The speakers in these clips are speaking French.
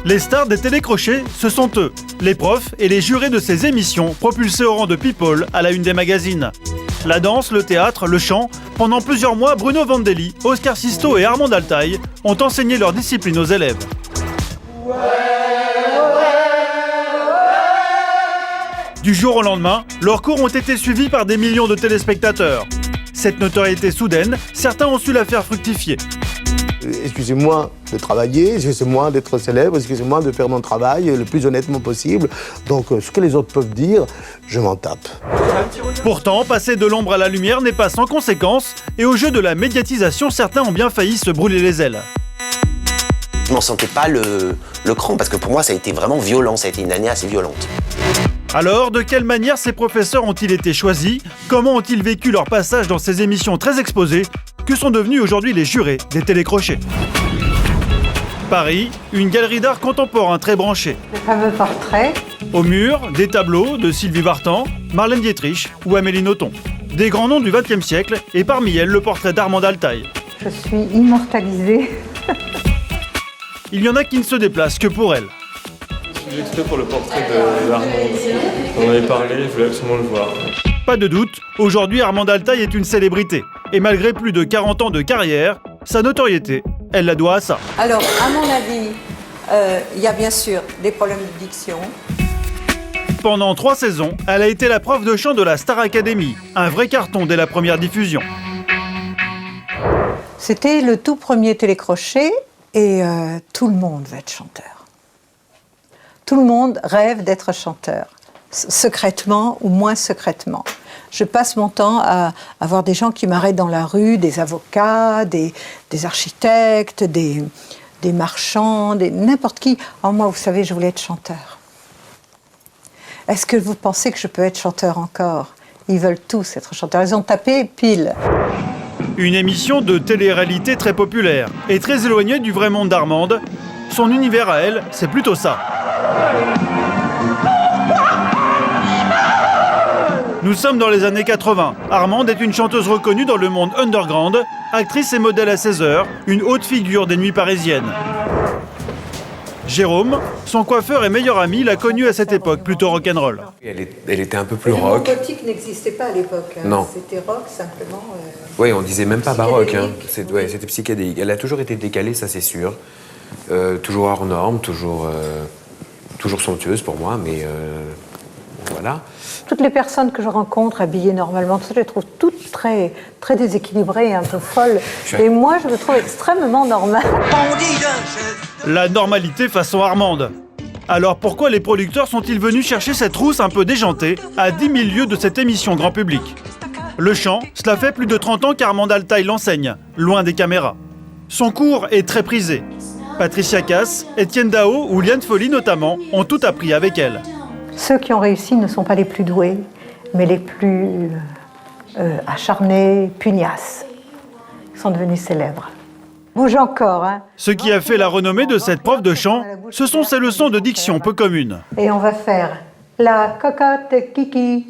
Les stars des télécrochets, ce sont eux, les profs et les jurés de ces émissions propulsés au rang de people à la une des magazines. La danse, le théâtre, le chant, pendant plusieurs mois, Bruno Vandelli, Oscar Sisto et Armand Altaï ont enseigné leur discipline aux élèves. Du jour au lendemain, leurs cours ont été suivis par des millions de téléspectateurs. Cette notoriété soudaine, certains ont su la faire fructifier. Excusez-moi de travailler, excusez-moi d'être célèbre, excusez-moi de faire mon travail le plus honnêtement possible. Donc ce que les autres peuvent dire, je m'en tape. Pourtant, passer de l'ombre à la lumière n'est pas sans conséquences, et au jeu de la médiatisation, certains ont bien failli se brûler les ailes. Je m'en sentais pas le cran, parce que pour moi ça a été vraiment violent, ça a été une année assez violente. Alors, de quelle manière ces professeurs ont-ils été choisis? Comment ont-ils vécu leur passage dans ces émissions très exposées que sont devenus aujourd'hui les jurés des télécrochets? Paris, une galerie d'art contemporain très branchée. Le fameux portrait. Au mur, des tableaux de Sylvie Vartan, Marlène Dietrich ou Amélie Nothomb. Des grands noms du XXe siècle et parmi elles le portrait d'Armand Altaï. Je suis immortalisée. Il y en a qui ne se déplacent que pour elle. J'ai exprès pour le portrait d'Armand. On en avait parlé, je voulais absolument le voir. Pas de doute, aujourd'hui Armand Altaï est une célébrité. Et malgré plus de 40 ans de carrière, sa notoriété, elle la doit à ça. Alors, à mon avis, il y a bien sûr des problèmes de diction. Pendant 3 saisons, elle a été la prof de chant de la Star Academy, un vrai carton dès la première diffusion. C'était le tout premier télécrochet et tout le monde va être chanteur. Tout le monde rêve d'être chanteur, secrètement ou moins secrètement. Je passe mon temps à voir des gens qui m'arrêtent dans la rue, des avocats, des architectes, des marchands, n'importe qui. Oh, moi, vous savez, je voulais être chanteur. Est-ce que vous pensez que je peux être chanteur encore? Ils veulent tous être chanteurs. Ils ont tapé pile. Une émission de télé-réalité très populaire et très éloignée du vrai monde d'Armande. Son univers à elle, c'est plutôt ça. Nous sommes dans les années 80. Armande est une chanteuse reconnue dans le monde underground, actrice et modèle à 16 heures, une haute figure des nuits parisiennes. Jérôme, son coiffeur et meilleur ami, l'a connue à cette époque plutôt rock'n'roll. Elle était un peu plus rock. Le mot gothique n'existait pas à l'époque. Hein. Non. C'était rock simplement. Oui, on disait même pas baroque. Hein. C'était psychédélique. Elle a toujours été décalée, ça c'est sûr. Toujours hors norme, toujours somptueuse pour moi, mais voilà. Toutes les personnes que je rencontre habillées normalement, je les trouve toutes très, très déséquilibrées, un peu folles. Et moi, je me trouve extrêmement normale. La normalité façon Armande. Alors pourquoi les producteurs sont-ils venus chercher cette rousse un peu déjantée à 10 000 lieues de cette émission grand public? Le chant, cela fait plus de 30 ans qu'Armand Altaï l'enseigne, loin des caméras. Son cours est très prisé. Patricia Cass, Étienne Dao ou Liane Folly notamment ont tout appris avec elle. Ceux qui ont réussi ne sont pas les plus doués, mais les plus acharnés, pugnaces. Ils sont devenus célèbres. Bouge encore, hein. Ce qui a fait la renommée de cette prof de chant, ce sont ses leçons de diction peu communes. Et on va faire la cocotte kiki.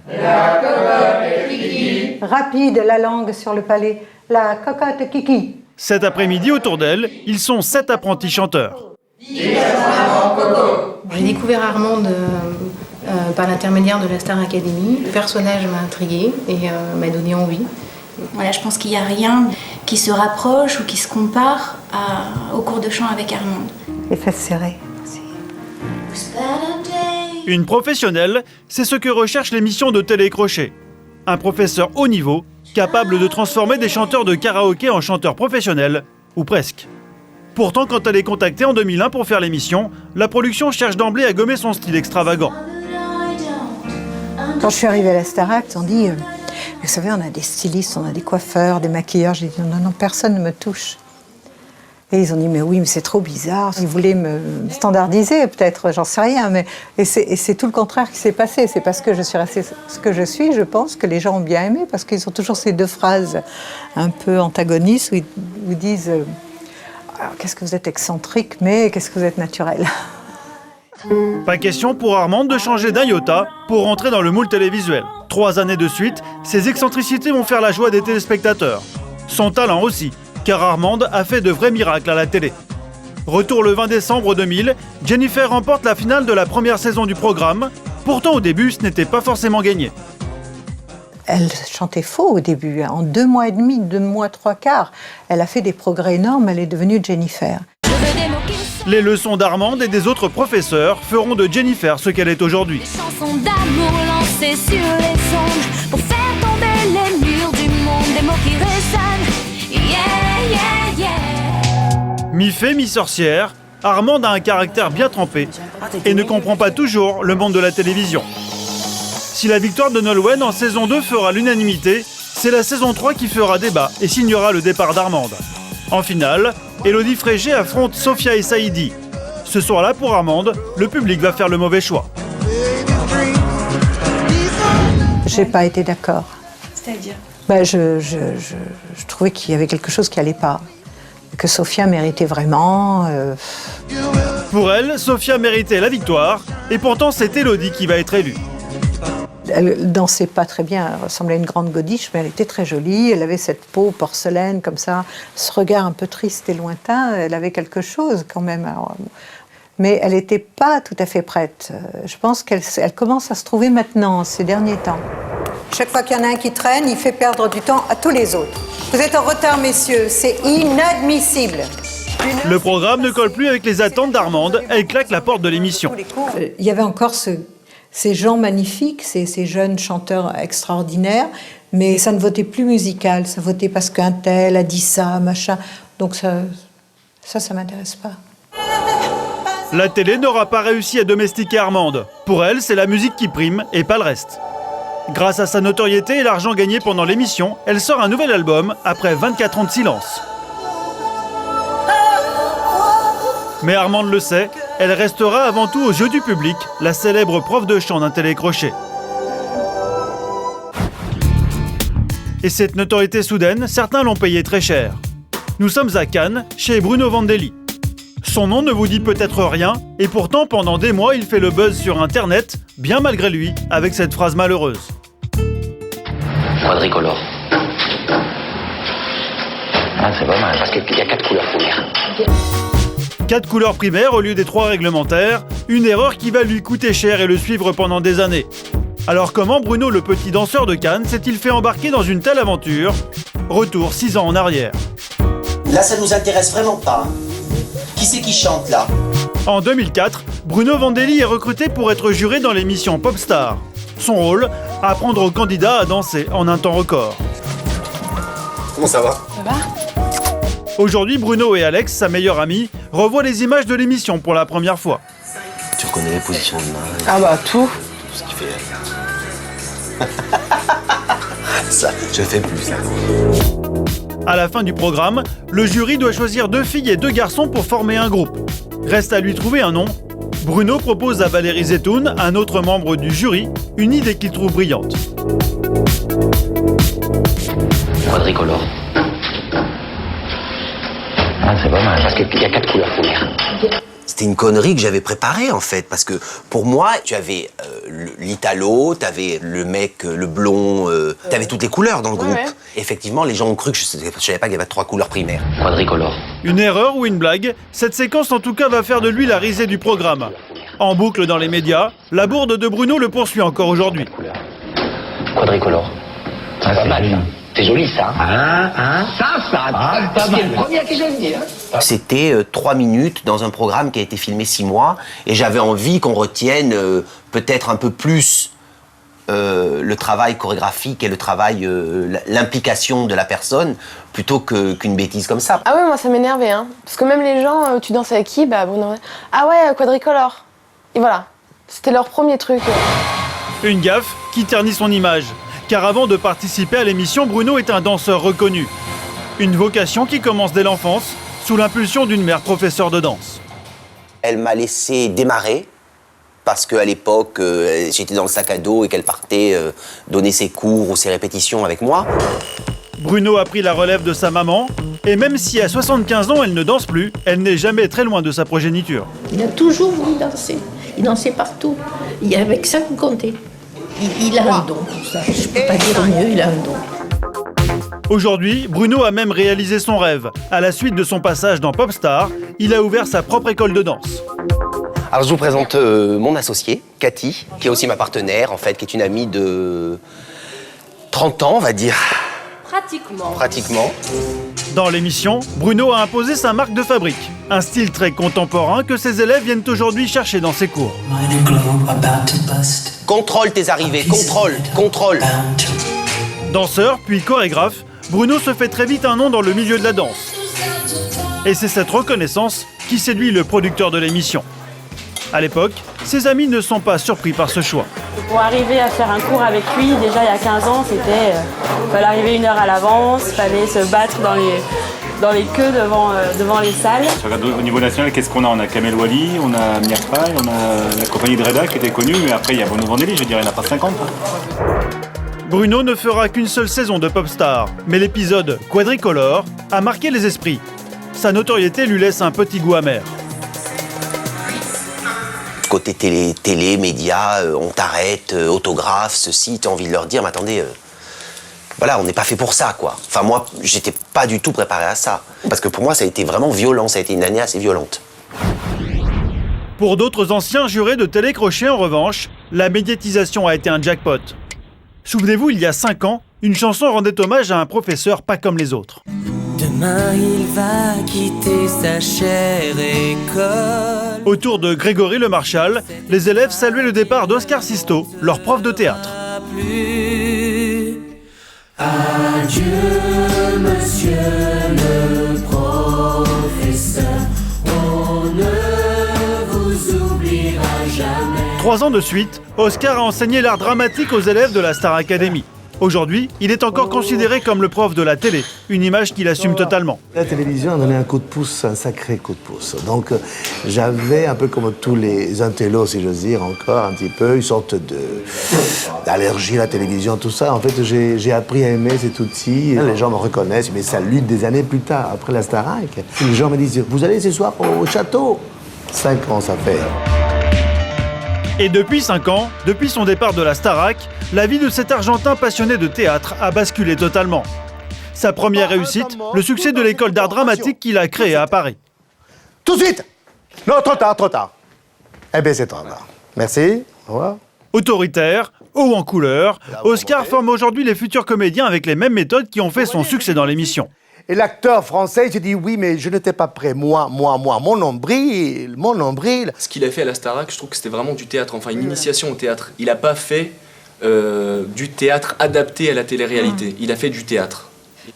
La cocotte kiki. Rapide, la langue sur le palais. La cocotte kiki. Cet après-midi, autour d'elle, ils sont 7 apprentis chanteurs. J'ai découvert Armande par l'intermédiaire de la Star Academy. Le personnage m'a intriguée et m'a donné envie. Voilà, je pense qu'il n'y a rien qui se rapproche ou qui se compare au cours de chant avec Armande. Les fesses serrées aussi. Une professionnelle, c'est ce que recherche l'émission de télécrochet. Un professeur haut niveau, capable de transformer des chanteurs de karaoké en chanteurs professionnels, ou presque. Pourtant, quand elle est contactée en 2001 pour faire l'émission, la production cherche d'emblée à gommer son style extravagant. Quand je suis arrivée à la Starac, on dit vous savez, on a des stylistes, on a des coiffeurs, des maquilleurs. J'ai dit non, personne ne me touche. Et ils ont dit mais oui, mais c'est trop bizarre. Ils voulaient me standardiser peut-être, j'en sais rien. Et c'est tout le contraire qui s'est passé. C'est parce que je suis restée ce que je suis, je pense, que les gens ont bien aimé, parce qu'ils ont toujours ces deux phrases un peu antagonistes où ils disent alors, qu'est-ce que vous êtes excentrique, mais qu'est-ce que vous êtes naturel. Pas question pour Armande de changer d'un iota pour rentrer dans le moule télévisuel. 3 années de suite, ses excentricités vont faire la joie des téléspectateurs. Son talent aussi, car Armande a fait de vrais miracles à la télé. Retour le 20 décembre 2000, Jennifer remporte la finale de la première saison du programme. Pourtant au début, ce n'était pas forcément gagné. Elle chantait faux au début. En 2 mois et demi, 2 mois, 3 quarts, elle a fait des progrès énormes, elle est devenue Jennifer. Les leçons d'Armande et des autres professeurs feront de Jennifer ce qu'elle est aujourd'hui. Chansons d'amour lancées sur les ondes pour faire tomber les murs du monde, des mots qui résonnent. Yeah, yeah, yeah. Mi-fée, mi-sorcière, Armande a un caractère bien trempé et ne comprend pas toujours le monde de la télévision. Si la victoire de Nolwenn en saison 2 fera l'unanimité, c'est la saison 3 qui fera débat et signera le départ d'Armande. En finale, Élodie Frégé affronte Sophia et Saïdi. Ce soir-là, pour Armande, le public va faire le mauvais choix. J'ai pas été d'accord. C'est-à-dire Je trouvais qu'il y avait quelque chose qui allait pas. Que Sophia méritait vraiment. Pour elle, Sophia méritait la victoire, et pourtant c'est Élodie qui va être élue. Elle dansait pas très bien, elle ressemblait à une grande godiche, mais elle était très jolie. Elle avait cette peau porcelaine comme ça, ce regard un peu triste et lointain. Elle avait quelque chose quand même. Alors, mais elle n'était pas tout à fait prête. Je pense qu'elle commence à se trouver maintenant, ces derniers temps. Chaque fois qu'il y en a un qui traîne, il fait perdre du temps à tous les autres. Vous êtes en retard, messieurs, c'est inadmissible. Le programme ne colle plus avec les attentes d'Armande, elle claque la porte de l'émission. Il y avait encore ces gens magnifiques, ces jeunes chanteurs extraordinaires, mais ça ne votait plus musical, ça votait parce qu'un tel a dit ça, machin. Donc ça m'intéresse pas. La télé n'aura pas réussi à domestiquer Armande. Pour elle, c'est la musique qui prime et pas le reste. Grâce à sa notoriété et l'argent gagné pendant l'émission, elle sort un nouvel album après 24 ans de silence. Mais Armande le sait, elle restera avant tout aux yeux du public, la célèbre prof de chant d'un télécrochet. Et cette notoriété soudaine, certains l'ont payée très cher. Nous sommes à Cannes, chez Bruno Vandelli. Son nom ne vous dit peut-être rien, et pourtant pendant des mois il fait le buzz sur internet, bien malgré lui, avec cette phrase malheureuse. Quadricolore. Ah, c'est pas mal, parce qu'il y a 4 couleurs primaires. 4 couleurs primaires au lieu des 3 réglementaires, une erreur qui va lui coûter cher et le suivre pendant des années. Alors comment Bruno, le petit danseur de Cannes, s'est-il fait embarquer dans une telle aventure? Retour 6 ans en arrière. Là, ça nous intéresse vraiment pas. Qui c'est qui chante là? En 2004, Bruno Vandelli est recruté pour être juré dans l'émission Popstar. Son rôle, apprendre aux candidats à danser en un temps record. Comment ça va? Ça va? Aujourd'hui, Bruno et Alex, sa meilleure amie, revoient les images de l'émission pour la première fois. Tu reconnais les positions de main? Ah bah tout. Tout ce qu'il fait. Ça, je fais plus ça. À la fin du programme, le jury doit choisir 2 filles et 2 garçons pour former un groupe. Reste à lui trouver un nom. Bruno propose à Valérie Zetoun, un autre membre du jury, une idée qu'il trouve brillante. Quadricolore. Ah, c'est pas mal, parce qu'il y a 4 couleurs primaires. C'était une connerie que j'avais préparée en fait, parce que pour moi, tu avais l'italo, tu avais le mec, le blond, tu avais toutes les couleurs dans le groupe. Ouais. Effectivement, les gens ont cru que je savais pas qu'il y avait 3 couleurs primaires. Quadricolore. Une erreur ou une blague? Cette séquence en tout cas va faire de lui la risée du programme. En boucle dans les médias, la bourde de Bruno le poursuit encore aujourd'hui. Quadricolore. C'est pas mal, ça. C'est joli, ça. C'est le premier à qui j'ai dit. C'était 3 minutes dans un programme qui a été filmé 6 mois. Et j'avais envie qu'on retienne peut-être un peu plus le travail chorégraphique et le travail, l'implication de la personne, plutôt qu'une bêtise comme ça. Ah ouais, moi ça m'énervait, hein. Parce que même les gens, tu danses avec qui? Bah Bruno. Ah ouais, Quadricolore. Et voilà. C'était leur premier truc. Une gaffe qui ternit son image. Car avant de participer à l'émission, Bruno est un danseur reconnu. Une vocation qui commence dès l'enfance, sous l'impulsion d'une mère professeure de danse. Elle m'a laissé démarrer, parce qu'à l'époque, j'étais dans le sac à dos et qu'elle partait donner ses cours ou ses répétitions avec moi. Bruno a pris la relève de sa maman, et même si à 75 ans elle ne danse plus, elle n'est jamais très loin de sa progéniture. Il a toujours voulu danser, il dansait partout, il y avait que ça qui comptait. Il a un don pour ça, je ne peux pas dire mieux, il a un don. Aujourd'hui, Bruno a même réalisé son rêve. À la suite de son passage dans Popstar, il a ouvert sa propre école de danse. Alors je vous présente mon associée, Cathy, qui est aussi ma partenaire, en fait, qui est une amie de 30 ans, on va dire. Pratiquement. Dans l'émission, Bruno a imposé sa marque de fabrique. Un style très contemporain que ses élèves viennent aujourd'hui chercher dans ses cours. Contrôle tes arrivées, contrôle. Danseur, puis chorégraphe, Bruno se fait très vite un nom dans le milieu de la danse. Et c'est cette reconnaissance qui séduit le producteur de l'émission. À l'époque, ses amis ne sont pas surpris par ce choix. Pour arriver à faire un cours avec lui, déjà il y a 15 ans, il fallait arriver 1 heure à l'avance, il fallait se battre dans les queues devant les salles. Je regarde au niveau national, qu'est-ce qu'on a? On a Kamel Wally, on a Mirfay, on a la compagnie de Reda qui était connue, mais après il y a Bruno Vandelli, je dirais, il n'y en a pas 50. Bruno ne fera qu'une seule saison de Popstar, mais l'épisode Quadricolore a marqué les esprits. Sa notoriété lui laisse un petit goût amer. Côté télé, médias, on t'arrête, autographe, ceci, t'as envie de leur dire, mais attendez, voilà, on n'est pas fait pour ça, quoi. Enfin, moi, j'étais pas du tout préparé à ça. Parce que pour moi, ça a été vraiment violent, ça a été une année assez violente. Pour d'autres anciens jurés de télécrochet, en revanche, la médiatisation a été un jackpot. Souvenez-vous, il y a 5 ans, une chanson rendait hommage à un professeur pas comme les autres. Demain, il va quitter sa chère école. Autour de Grégory Le Marchal, les élèves saluaient le départ d'Oscar Sisto, leur prof de théâtre. Adieu, monsieur le professeur, on ne vous oubliera jamais. 3 ans de suite, Oscar a enseigné l'art dramatique aux élèves de la Star Academy. Aujourd'hui, il est encore considéré comme le prof de la télé, une image qu'il assume totalement. La télévision a donné un coup de pouce, un sacré coup de pouce. Donc j'avais, un peu comme tous les intellos, si j'ose dire, encore un petit peu, une sorte d'allergie à la télévision, tout ça. En fait, j'ai appris à aimer cet outil. Les gens me reconnaissent, mais ça lutte des années plus tard, après la Starac. Les gens me disent, vous allez ce soir au château? 5 ans, ça fait. Et depuis 5 ans, depuis son départ de la Starac, la vie de cet Argentin passionné de théâtre a basculé totalement. Sa première réussite, le succès de l'école d'art dramatique qu'il a créée à Paris. Tout de suite! Non, trop tard. Eh bien, c'est trop tard. Merci, au revoir. Autoritaire, haut en couleur, Oscar forme aujourd'hui les futurs comédiens avec les mêmes méthodes qui ont fait son succès dans l'émission. Et l'acteur français, je dis oui, mais je n'étais pas prêt. Moi, mon nombril. Ce qu'il a fait à la Starac, je trouve que c'était vraiment du théâtre, enfin une initiation au théâtre. Il n'a pas fait du théâtre adapté à la télé-réalité. Il a fait du théâtre.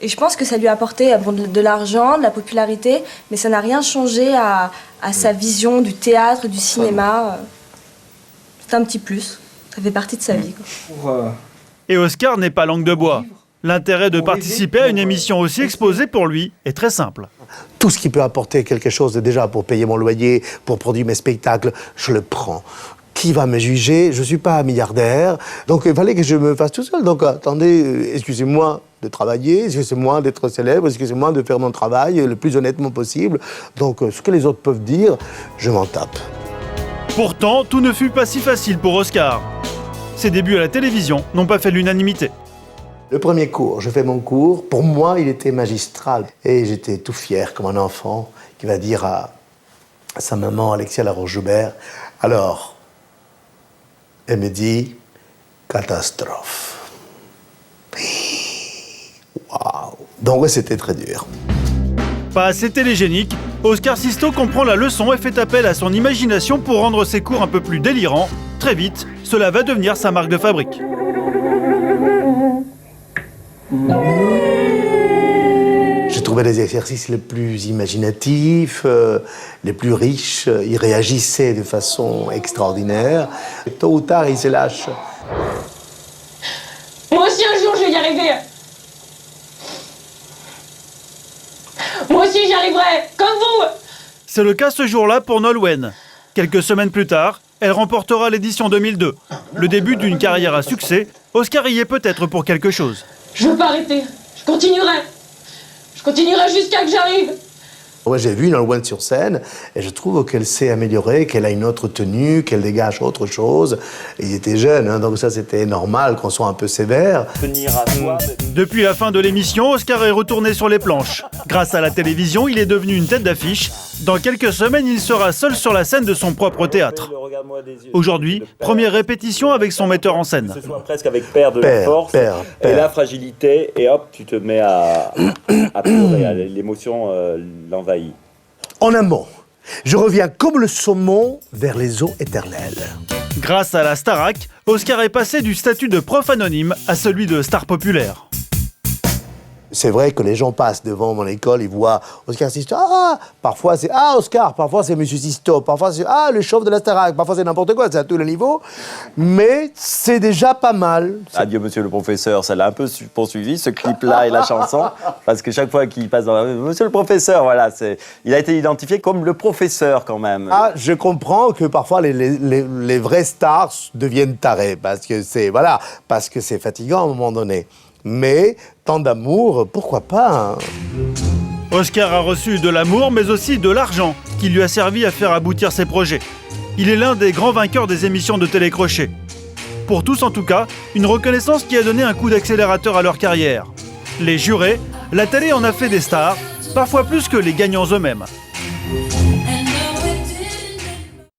Et je pense que ça lui a apporté de l'argent, de la popularité, mais ça n'a rien changé à sa vision du théâtre, du cinéma. C'est un petit plus. Ça fait partie de sa vie, quoi. Et Oscar n'est pas langue de bois. L'intérêt de participer à une émission aussi exposée pour lui est très simple. Tout ce qui peut apporter quelque chose déjà pour payer mon loyer, pour produire mes spectacles, je le prends. Qui va me juger? Je ne suis pas milliardaire, donc il fallait que je me fasse tout seul. Donc attendez, excusez-moi de travailler, excusez-moi d'être célèbre, excusez-moi de faire mon travail le plus honnêtement possible. Donc ce que les autres peuvent dire, je m'en tape. Pourtant, tout ne fut pas si facile pour Oscar. Ses débuts à la télévision n'ont pas fait l'unanimité. Le premier cours, je fais mon cours, pour moi il était magistral. Et j'étais tout fier comme un enfant qui va dire à sa maman Alexia Laroche-Joubert, alors, elle me dit, catastrophe. Waouh. Donc c'était très dur. Pas assez télégénique, Oscar Sisto comprend la leçon et fait appel à son imagination pour rendre ses cours un peu plus délirants. Très vite, cela va devenir sa marque de fabrique. J'ai trouvé les exercices les plus imaginatifs, les plus riches. Il réagissait de façon extraordinaire. Tôt ou tard, il se lâche. Moi aussi, un jour, je vais y arriver. Moi aussi, j'y arriverai, comme vous. C'est le cas ce jour-là pour Nolwenn. Quelques semaines plus tard, elle remportera l'édition 2002. Le début d'une carrière à succès, Oscar y est peut-être pour quelque chose. Je veux pas arrêter. Je continuerai. Je continuerai jusqu'à que j'arrive Ouais, j'ai vu Nolwenn sur scène et je trouve qu'elle s'est améliorée, qu'elle a une autre tenue, qu'elle dégage autre chose. Il était jeune, hein, donc ça c'était normal qu'on soit un peu sévère. Depuis la fin de l'émission, Oscar est retourné sur les planches. Grâce à la télévision, il est devenu une tête d'affiche. Dans quelques semaines, il sera seul sur la scène de son propre théâtre. Aujourd'hui, première répétition avec son metteur en scène. Ce soit presque avec père de la force et la fragilité, et hop, tu te mets à pleurer, l'émotion l'envahit. En un mot, je reviens comme le saumon vers les eaux éternelles. Grâce à la Starac, Oscar est passé du statut de prof anonyme à celui de star populaire. C'est vrai que les gens passent devant mon école, ils voient Oscar Sisto. Ah, parfois c'est Oscar, parfois c'est Monsieur Sisto, parfois c'est le chauve de la Starac, parfois c'est n'importe quoi, c'est à tous les niveaux. Mais c'est déjà pas mal. Adieu Monsieur le professeur, ça l'a un peu poursuivi, ce clip-là et la chanson, parce que chaque fois qu'il passe dans la Monsieur le professeur, voilà, il a été identifié comme le professeur quand même. Ah, je comprends que parfois les vrais stars deviennent tarés, parce que c'est fatigant à un moment donné. Mais tant d'amour, pourquoi pas, hein. Oscar a reçu de l'amour, mais aussi de l'argent, qui lui a servi à faire aboutir ses projets. Il est l'un des grands vainqueurs des émissions de télécrochet. Pour tous en tout cas, une reconnaissance qui a donné un coup d'accélérateur à leur carrière. Les jurés, la télé en a fait des stars, parfois plus que les gagnants eux-mêmes.